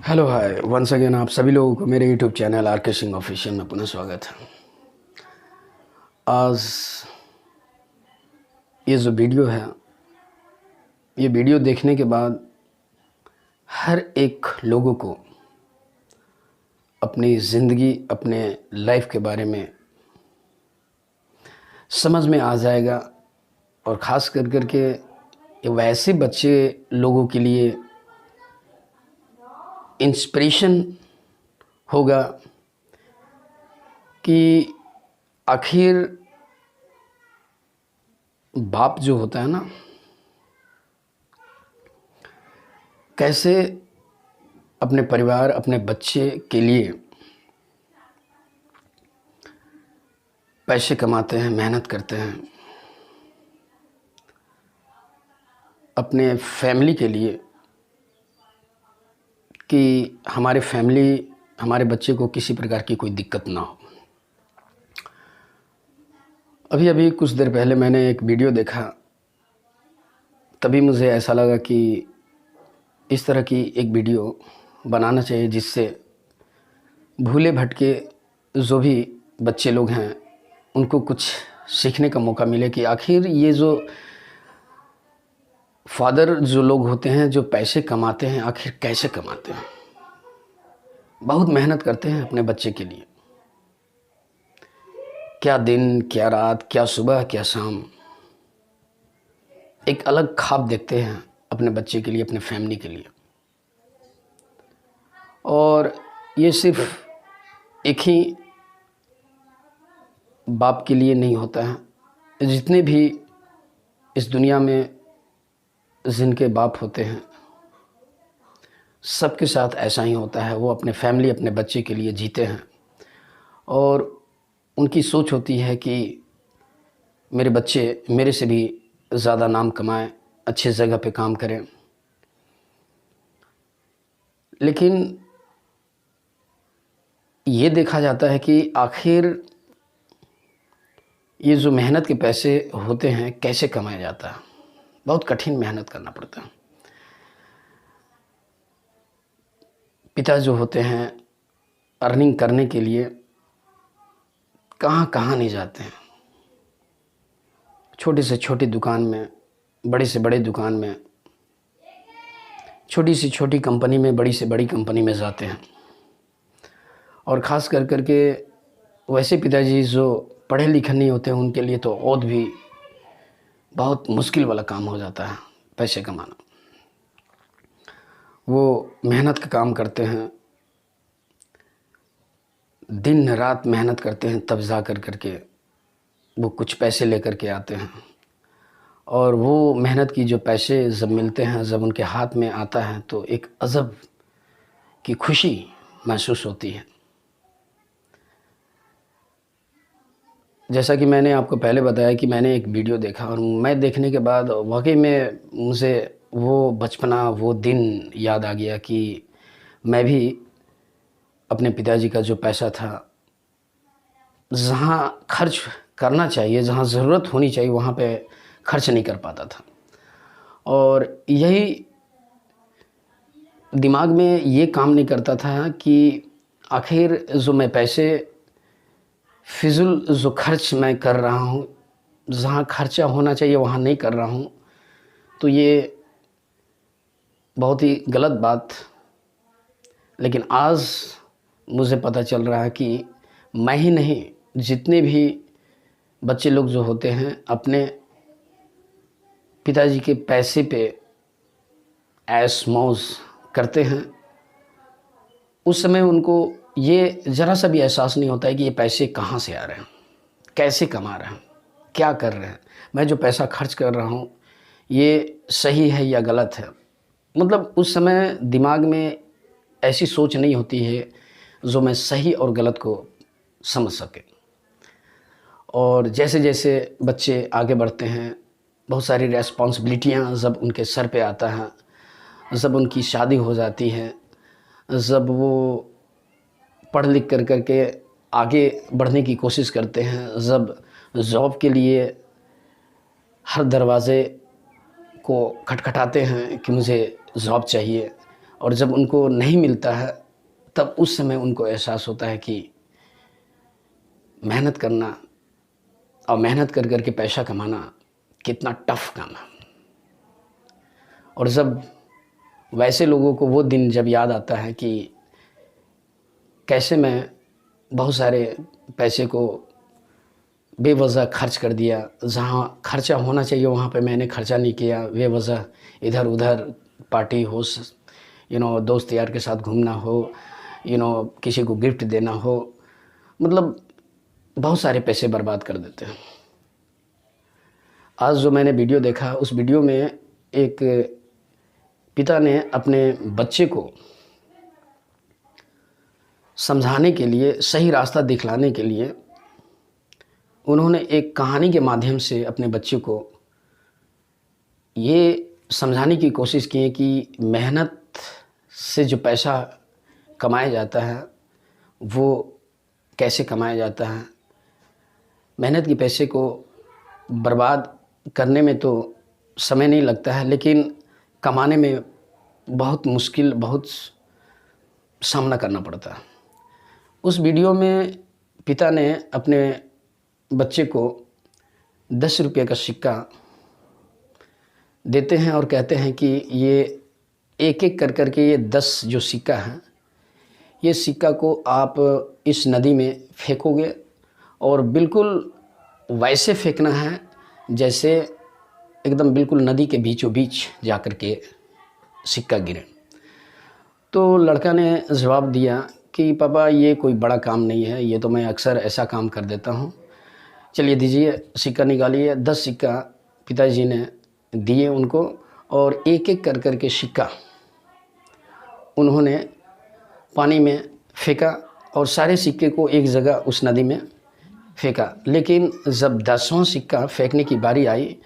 Hello hi once again आप सभी लोगों को मेरे यूट्यूब चैनल आर के सिंह ऑफिशियल में पुनः स्वागत है। आज ये जो वीडियो है, ये वीडियो देखने के बाद हर एक लोगों को अपनी ज़िंदगी, अपने लाइफ के बारे में समझ में आ जाएगा। और ख़ास कर के ये वैसे बच्चे लोगों के लिए इंस्पिरेशन होगा कि आखिर बाप जो होता है ना, कैसे अपने परिवार, अपने बच्चे के लिए पैसे कमाते हैं, मेहनत करते हैं, अपने फैमिली के लिए, कि हमारे फैमिली, हमारे बच्चे को किसी प्रकार की कोई दिक्कत ना हो। अभी कुछ देर पहले मैंने एक वीडियो देखा, तभी मुझे ऐसा लगा कि इस तरह की एक वीडियो बनाना चाहिए जिससे भूले भटके जो भी बच्चे लोग हैं उनको कुछ सीखने का मौका मिले कि आखिर ये जो फादर जो लोग होते हैं, जो पैसे कमाते हैं, आखिर कैसे कमाते हैं। बहुत मेहनत करते हैं अपने बच्चे के लिए, क्या दिन, क्या रात, क्या सुबह, क्या शाम, एक अलग ख्वाब देखते हैं अपने बच्चे के लिए, अपने फैमिली के लिए। और ये सिर्फ एक ही बाप के लिए नहीं होता है, जितने भी इस दुनिया में जिनके बाप होते हैं सबके साथ ऐसा ही होता है। वो अपने फैमिली, अपने बच्चे के लिए जीते हैं और उनकी सोच होती है कि मेरे बच्चे मेरे से भी ज़्यादा नाम कमाएं, अच्छे जगह पे काम करें। लेकिन ये देखा जाता है कि आखिर ये जो मेहनत के पैसे होते हैं कैसे कमाया जाता है। बहुत कठिन मेहनत करना पड़ता है। पिता जो होते हैं अर्निंग करने के लिए कहाँ कहाँ नहीं जाते हैं। छोटी से छोटी दुकान में, बड़े से बड़े दुकान में, छोटी से छोटी कंपनी में, बड़ी से बड़ी कंपनी में जाते हैं। और ख़ास करके वैसे पिताजी जो पढ़े लिखे नहीं होते हैं उनके लिए तो और भी बहुत मुश्किल वाला काम हो जाता है पैसे कमाना। वो मेहनत का काम करते हैं, दिन रात मेहनत करते हैं, तब जा करके वो कुछ पैसे लेकर के आते हैं। और वो मेहनत की जो पैसे जब मिलते हैं, जब उनके हाथ में आता है तो एक अजब की खुशी महसूस होती है। जैसा कि मैंने आपको पहले बताया कि मैंने एक वीडियो देखा और मैं देखने के बाद वाकई में मुझे वो बचपना, वो दिन याद आ गया कि मैं भी अपने पिताजी का जो पैसा था, जहाँ खर्च करना चाहिए, जहाँ ज़रूरत होनी चाहिए वहाँ पे खर्च नहीं कर पाता था। और यही दिमाग में ये काम नहीं करता था कि आखिर जो मैं पैसे फिज़ूल जो खर्च मैं कर रहा हूँ, जहाँ खर्चा होना चाहिए वहाँ नहीं कर रहा हूँ, तो ये बहुत ही गलत बात। लेकिन आज मुझे पता चल रहा है कि मैं ही नहीं, जितने भी बच्चे लोग जो होते हैं अपने पिताजी के पैसे पे ऐश मौज करते हैं, उस समय उनको ये ज़रा सा भी एहसास नहीं होता है कि ये पैसे कहाँ से आ रहे हैं, कैसे कमा रहे हैं, क्या कर रहे हैं, मैं जो पैसा खर्च कर रहा हूँ ये सही है या गलत है। मतलब उस समय दिमाग में ऐसी सोच नहीं होती है जो मैं सही और गलत को समझ सके। और जैसे जैसे बच्चे आगे बढ़ते हैं, बहुत सारी रेस्पॉन्सिबिलिटियाँ जब उनके सर पे आता है, जब उनकी शादी हो जाती है, जब वो पढ़ लिख करके आगे बढ़ने की कोशिश करते हैं, जब जॉब के लिए हर दरवाज़े को खटखटाते हैं कि मुझे जॉब चाहिए, और जब उनको नहीं मिलता है तब उस समय उनको एहसास होता है कि मेहनत करना और मेहनत कर कर के पैसा कमाना कितना टफ काम है। और जब वैसे लोगों को वो दिन जब याद आता है कि कैसे मैं बहुत सारे पैसे को बेवजह खर्च कर दिया, जहाँ खर्चा होना चाहिए वहाँ पे मैंने खर्चा नहीं किया, बेवजह इधर उधर पार्टी हो, दोस्त यार के साथ घूमना हो, किसी को गिफ्ट देना हो, मतलब बहुत सारे पैसे बर्बाद कर देते हैं। आज जो मैंने वीडियो देखा उस वीडियो में एक पिता ने अपने बच्चे को समझाने के लिए, सही रास्ता दिखलाने के लिए उन्होंने एक कहानी के माध्यम से अपने बच्चे को ये समझाने की कोशिश की है कि मेहनत से जो पैसा कमाया जाता है वो कैसे कमाया जाता है। मेहनत के पैसे को बर्बाद करने में तो समय नहीं लगता है, लेकिन कमाने में बहुत मुश्किल, बहुत सामना करना पड़ता है। उस वीडियो में पिता ने अपने बच्चे को 10 रुपये का सिक्का देते हैं और कहते हैं कि ये एक एक कर कर के ये 10 जो सिक्का है, ये सिक्का को आप इस नदी में फेंकोगे और बिल्कुल वैसे फेंकना है जैसे एकदम बिल्कुल नदी के बीचों बीच जा कर के सिक्का गिरे। तो लड़का ने जवाब दिया कि पापा ये कोई बड़ा काम नहीं है, ये तो मैं अक्सर ऐसा काम कर देता हूँ। चलिए दीजिए सिक्का निकालिए। 10 सिक्का पिताजी ने दिए उनको और एक एक कर कर के सिक्का उन्होंने पानी में फेंका और सारे सिक्के को एक जगह उस नदी में फेंका। लेकिन जब 10वां सिक्का फेंकने की बारी आई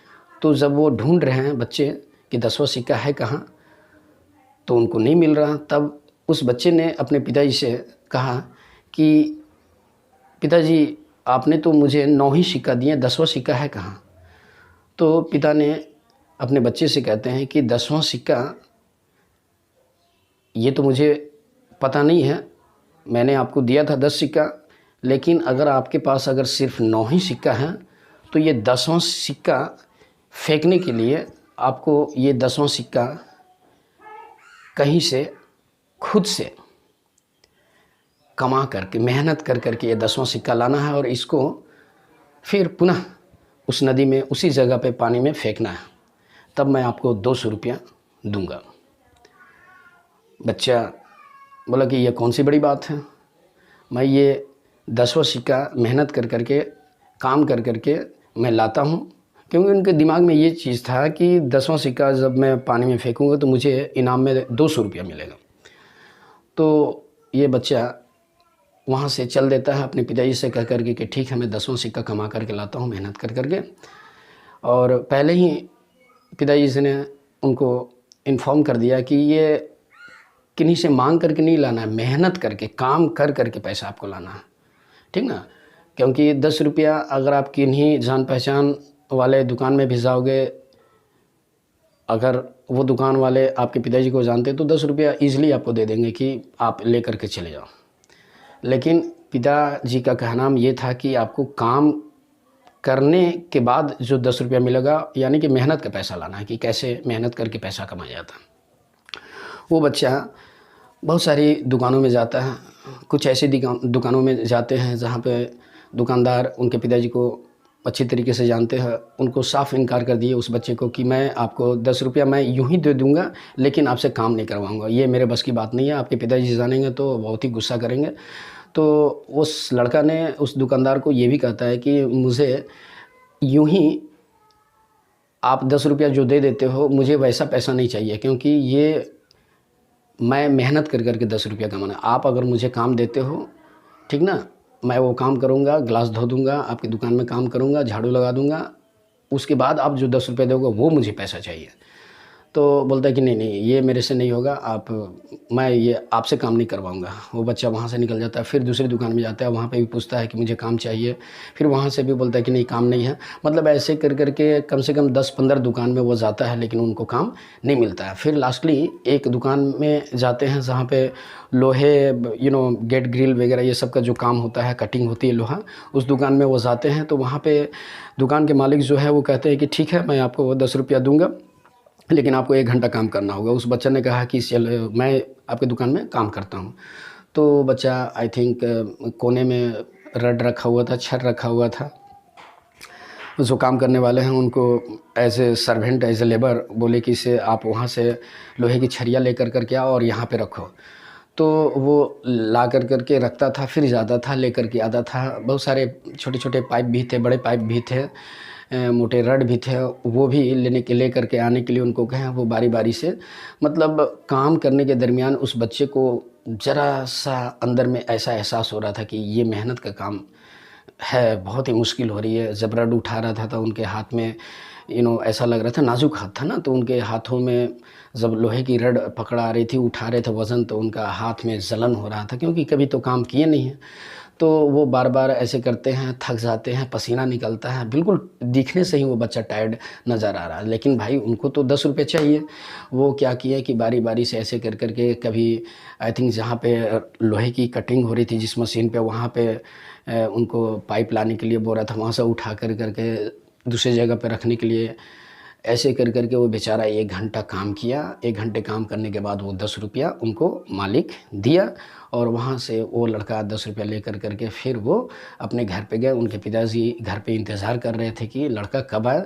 तो जब वो ढूंढ रहे हैं बच्चे कि 10वां सिक्का है कहाँ, तो उनको नहीं मिल रहा। तब उस बच्चे ने अपने पिताजी से कहा कि पिताजी आपने तो मुझे 9 ही सिक्का दिए, 10वां सिक्का है कहाँ। तो पिता ने अपने बच्चे से कहते हैं कि 10वां सिक्का ये तो मुझे पता नहीं है, मैंने आपको दिया था 10 सिक्का, लेकिन अगर आपके पास अगर सिर्फ 9 ही सिक्का है तो ये 10वां सिक्का फेंकने के लिए आपको ये 10वां सिक्का कहीं से खुद से कमा करके, मेहनत कर करके ये 10वां सिक्का लाना है और इसको फिर पुनः उस नदी में उसी जगह पे पानी में फेंकना है, तब मैं आपको 200 रुपया दूंगा। बच्चा बोला कि ये कौन सी बड़ी बात है, मैं ये 10वां सिक्का मेहनत कर करके, काम कर करके मैं लाता हूँ। क्योंकि उनके दिमाग में ये चीज़ था कि 10वां सिक्का जब मैं पानी में फेंकूँगा तो मुझे इनाम में 200 रुपया मिलेगा। तो ये बच्चा वहाँ से चल देता है अपने पिताजी से कह करके कि ठीक है मैं 10वां सिक्का कमा करके लाता हूँ मेहनत कर करके। और पहले ही पिताजी ने उनको इन्फॉर्म कर दिया कि ये किन्हीं से मांग करके नहीं लाना है, मेहनत करके, काम कर करके पैसा आपको लाना है, ठीक ना। क्योंकि 10 रुपया अगर आप किन्हीं जान पहचान वाले दुकान में भी जाओगे, अगर वो दुकान वाले आपके पिताजी को जानते तो 10 रुपया ईज़िली आपको दे देंगे कि आप ले करके चले जाओ। लेकिन पिताजी का कहना ये था कि आपको काम करने के बाद जो 10 रुपया मिलेगा, यानी कि मेहनत का पैसा लाना है, कि कैसे मेहनत करके पैसा कमाया जाता है। वो बच्चा बहुत सारी दुकानों में जाता है, कुछ ऐसी दुकानों में जाते हैं जहाँ पे दुकानदार उनके पिताजी को अच्छी तरीके से जानते हैं। उनको साफ इनकार कर दिए उस बच्चे को कि मैं आपको 10 रुपया मैं यूँ ही दे दूँगा, लेकिन आपसे काम नहीं करवाऊँगा, ये मेरे बस की बात नहीं है, आपके पिताजी जानेंगे तो बहुत ही गुस्सा करेंगे। तो उस लड़का ने उस दुकानदार को ये भी कहता है कि मुझे यूँ ही आप 10 रुपया जो दे देते हो मुझे वैसा पैसा नहीं चाहिए, क्योंकि ये मैं मेहनत कर करके 10 रुपया कमाना। आप अगर मुझे काम देते हो, ठीक ना, मैं वो काम करूँगा, गिलास धो दूँगा, आपकी दुकान में काम करूँगा, झाड़ू लगा दूँगा, उसके बाद आप जो 10 रुपये दोगे वो मुझे पैसा चाहिए। तो बोलता है कि नहीं नहीं ये मेरे से नहीं होगा, आप मैं ये आपसे काम नहीं करवाऊंगा। वो बच्चा वहाँ से निकल जाता है, फिर दूसरी दुकान में जाता है, वहाँ पे भी पूछता है कि मुझे काम चाहिए, फिर वहाँ से भी बोलता है कि नहीं काम नहीं है। मतलब ऐसे कर करके कम से कम 10-15 दुकान में वो जाता है, लेकिन उनको काम नहीं मिलता है। फिर लास्टली एक दुकान में जाते हैं जहाँ पे लोहे गेट ग्रिल वगैरह ये सब का जो काम होता है, कटिंग होती है लोहा, उस दुकान में वो जाते हैं। तो वहाँ पे दुकान के मालिक जो है वो कहते हैं कि ठीक है मैं आपको 10 रुपया दूंगा, लेकिन आपको 1 घंटा काम करना होगा। उस बच्चे ने कहा कि चल मैं आपकी दुकान में काम करता हूँ। तो बच्चा आई थिंक कोने में रड रखा हुआ था, छड़ रखा हुआ था। जो काम करने वाले हैं उनको as a servant, as a labour बोले कि इसे आप वहाँ से लोहे की छड़ियाँ लेकर करके आओ और यहाँ पे रखो। तो वो ला कर के रखता था, फिर ज़्यादा था लेकर के आता था। बहुत सारे छोटे छोटे पाइप भी थे, बड़े पाइप भी थे, मोटे रड भी थे, वो भी ले करके आने के लिए उनको कहें। वो बारी बारी से मतलब काम करने के दरमियान उस बच्चे को ज़रा सा अंदर में ऐसा एहसास हो रहा था कि ये मेहनत का काम है, बहुत ही मुश्किल हो रही है। जब रड उठा रहा था तो उनके हाथ में ऐसा लग रहा था, नाजुक हाथ था ना, तो उनके हाथों में जब लोहे की रड पकड़ा रही थी, उठा रहे थे वज़न, तो उनका हाथ में जलन हो रहा था, क्योंकि कभी तो काम किए नहीं हैं। तो वो बार बार ऐसे करते हैं, थक जाते हैं, पसीना निकलता है, बिल्कुल दिखने से ही वो बच्चा टायर्ड नज़र आ रहा है। लेकिन भाई उनको तो 10 रुपये चाहिए। वो क्या किए कि बारी बारी से ऐसे कर करके, कभी आई थिंक जहाँ पे लोहे की कटिंग हो रही थी जिस मशीन पे, वहाँ पे उनको पाइप लाने के लिए बोल रहा था, वहाँ से उठा कर करके दूसरी जगह पे रखने के लिए, ऐसे कर करके वो बेचारा 1 घंटा काम किया। 1 घंटे काम करने के बाद वो 10 रुपया उनको मालिक दिया, और वहाँ से वो लड़का 10 रुपया ले कर करके फिर वो अपने घर पे गए। उनके पिताजी घर पे इंतज़ार कर रहे थे कि लड़का कब आए,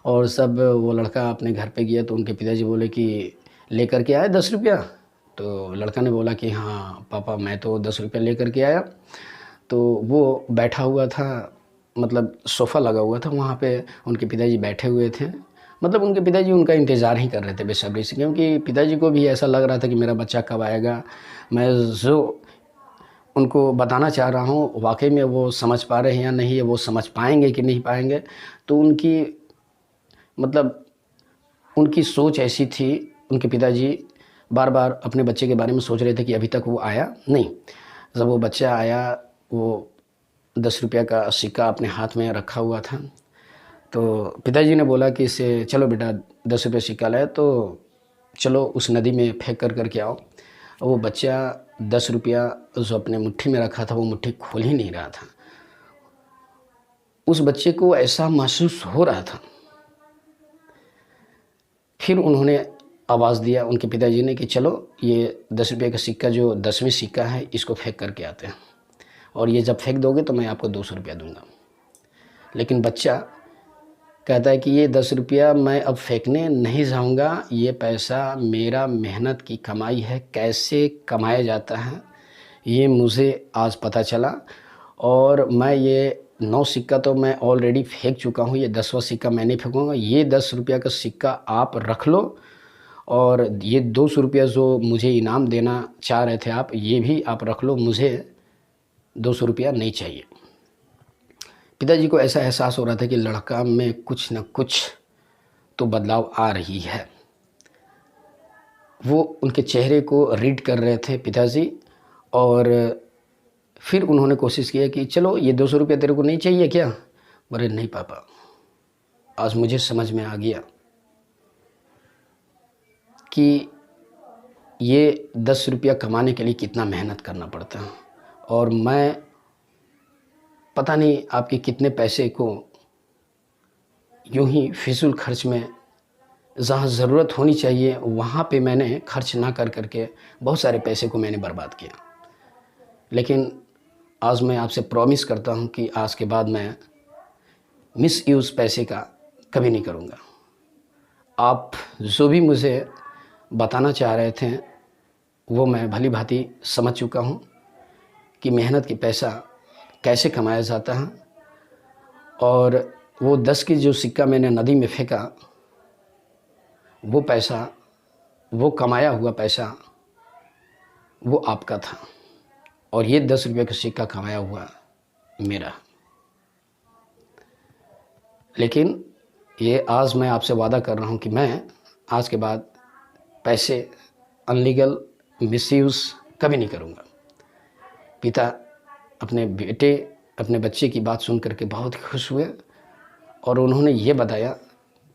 और सब वो लड़का अपने घर पे गया तो उनके पिताजी बोले कि ले कर के आए 10 रुपया। तो लड़का ने बोला कि हाँ पापा मैं तो 10 रुपया ले कर के आया। तो वो बैठा हुआ था, मतलब सोफ़ा लगा हुआ था वहाँ पे, उनके पिताजी बैठे हुए थे। मतलब उनके पिताजी उनका इंतज़ार ही कर रहे थे बेसब्री से, क्योंकि पिताजी को भी ऐसा लग रहा था कि मेरा बच्चा कब आएगा। मैं जो उनको बताना चाह रहा हूँ वाकई में वो समझ पा रहे हैं या नहीं, वो समझ पाएंगे कि नहीं पाएंगे। तो उनकी मतलब उनकी सोच ऐसी थी, उनके पिताजी बार बार अपने बच्चे के बारे में सोच रहे थे कि अभी तक वो आया नहीं। जब वो बच्चा आया, वो 10 रुपया का सिक्का अपने हाथ में रखा हुआ था। तो पिताजी ने बोला कि इसे चलो बेटा 10 रुपये सिक्का लाए, तो चलो उस नदी में फेंक कर करके आओ। और वो बच्चा 10 रुपया जो अपने मुट्ठी में रखा था वो मुट्ठी खोल ही नहीं रहा था। उस बच्चे को ऐसा महसूस हो रहा था। फिर उन्होंने आवाज़ दिया उनके पिताजी ने कि चलो ये 10 रुपये का सिक्का जो 10वीं सिक्का है इसको फेंक करके आते हैं, और ये जब फेंक दोगे तो मैं आपको 200 रुपया दूंगा। लेकिन बच्चा कहता है कि ये 10 रुपया मैं अब फेंकने नहीं जाऊंगा, ये पैसा मेरा मेहनत की कमाई है, कैसे कमाया जाता है ये मुझे आज पता चला। और मैं ये 9 सिक्का तो मैं ऑलरेडी फेंक चुका हूँ, ये 10वां सिक्का मैं नहीं फेंकूँगा। ये 10 रुपया का सिक्का आप रख लो, और ये 200 रुपया जो मुझे इनाम देना चाह रहे थे आप, ये भी आप रख लो, मुझे 200 रुपया नहीं चाहिए। पिताजी को ऐसा एहसास हो रहा था कि लड़का में कुछ न कुछ तो बदलाव आ रही है। वो उनके चेहरे को रीड कर रहे थे पिताजी, और फिर उन्होंने कोशिश किया कि चलो ये 200 रुपया तेरे को नहीं चाहिए क्या? बोले नहीं पापा, आज मुझे समझ में आ गया कि ये 10 रुपया कमाने के लिए कितना मेहनत करना पड़ता है, और मैं पता नहीं आपके कितने पैसे को यूं ही फिजूल खर्च में, जहाँ ज़रूरत होनी चाहिए वहाँ पे मैंने खर्च ना कर करके बहुत सारे पैसे को मैंने बर्बाद किया। लेकिन आज मैं आपसे प्रॉमिस करता हूँ कि आज के बाद मैं मिसयूज़ पैसे का कभी नहीं करूँगा। आप जो भी मुझे बताना चाह रहे थे वो मैं भली भांति समझ चुका हूँ कि मेहनत की पैसा कैसे कमाया जाता है। और वो 10 की जो सिक्का मैंने नदी में फेंका, वो पैसा, वो कमाया हुआ पैसा वो आपका था, और ये 10 रुपये का सिक्का कमाया हुआ मेरा। लेकिन ये आज मैं आपसे वादा कर रहा हूँ कि मैं आज के बाद पैसे अनलीगल मिसयूज़ कभी नहीं करूँगा। पिता अपने बच्चे की बात सुन करके बहुत खुश हुए और उन्होंने ये बताया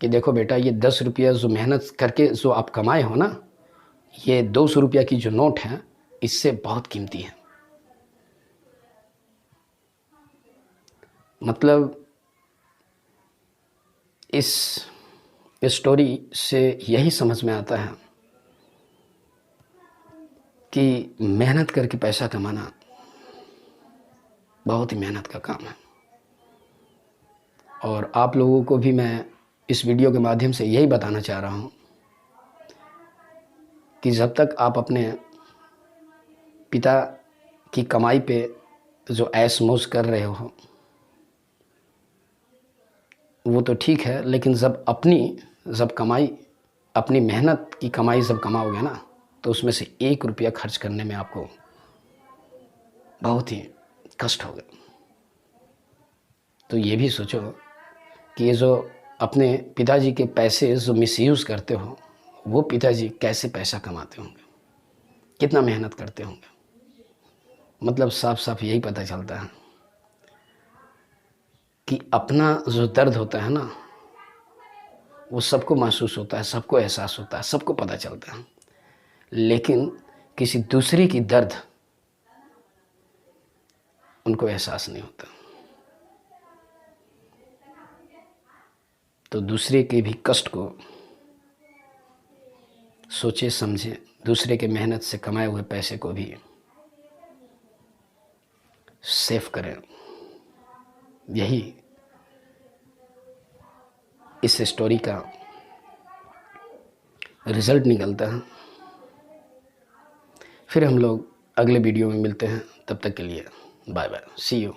कि देखो बेटा, ये 10 रुपया जो मेहनत करके जो आप कमाए हो ना, ये 200 रुपया की जो नोट है इससे बहुत कीमती है। मतलब इस स्टोरी से यही समझ में आता है कि मेहनत करके पैसा कमाना बहुत ही मेहनत का काम है। और आप लोगों को भी मैं इस वीडियो के माध्यम से यही बताना चाह रहा हूँ कि जब तक आप अपने पिता की कमाई पे जो ऐश मौज कर रहे हो वो तो ठीक है, लेकिन जब कमाई, अपनी मेहनत की कमाई जब कमाओगे ना, तो उसमें से 1 रुपया खर्च करने में आपको बहुत ही कष्ट होगा। तो ये भी सोचो कि ये जो अपने पिताजी के पैसे जो मिसयूज़ करते हो, वो पिताजी कैसे पैसा कमाते होंगे, कितना मेहनत करते होंगे। मतलब साफ साफ यही पता चलता है कि अपना जो दर्द होता है ना, वो सबको महसूस होता है, सबको एहसास होता है, सबको पता चलता है, लेकिन किसी दूसरे की दर्द उनको एहसास नहीं होता। तो दूसरे के भी कष्ट को सोचे समझे, दूसरे के मेहनत से कमाए हुए पैसे को भी सेव करें। यही इस स्टोरी का रिजल्ट निकलता है। फिर हम लोग अगले वीडियो में मिलते हैं, तब तक के लिए बाय बाय, सी यू।